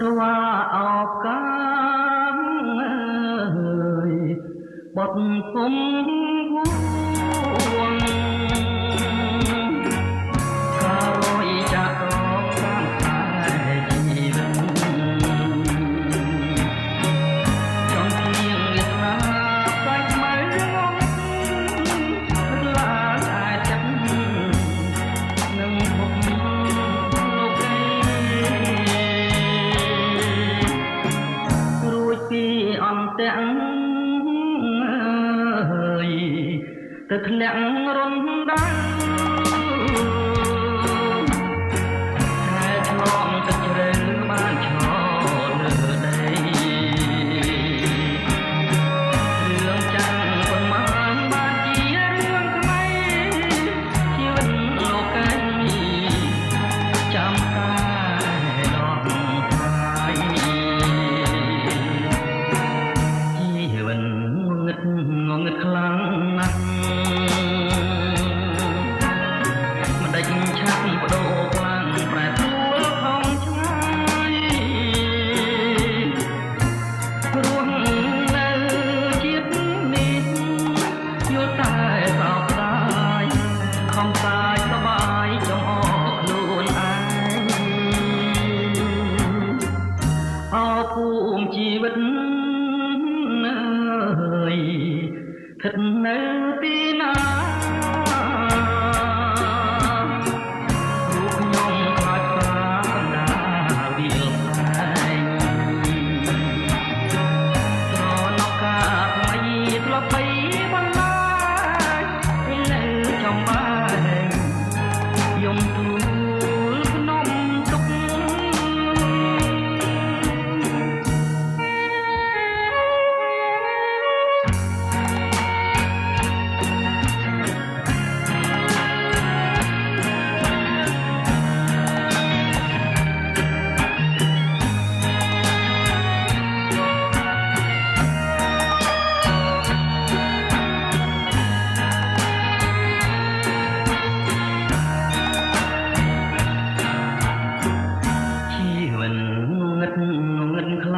ក្រវាអោបកាមអើយបត់គុំគួងការរយចាក់រងតាមខ្សែជីវិតចំទៀងវាសនាផ្សាយថ្មីងងឡាតែចិត្តនឹងពុកលោករួចពីអន្ទាំងទៅធ្លាក់រំដៅតែឆ្លងទឹកជ្រៅបានឈរលើដីរឿងចាំងប៉ុន្មានបានជារឿងថ្មីជីវិតលោកឯងចាំតែដល់ហើយជីវិតងឹតងងឹតខ្លាំងណាស់មិនដេចឆាប់បដូរខ្លាំងប្រែប្រួលផងឆ្ងាយរស់នៅជាតិនេះយល់តែសោកស្ដាយខំសាយសបាយចង់អស់ខ្លួនឯងអោភូមិជីវិតស្ថិតនៅទីណារូបខ្ញុំខ្លាចស្រាកណ្ដាលវាលផ្សែងស្រណប់ការថ្មីធ្លាប់បីបន្លាយនៅចំបែងយំទូលភ្នំទុកងឹតខ្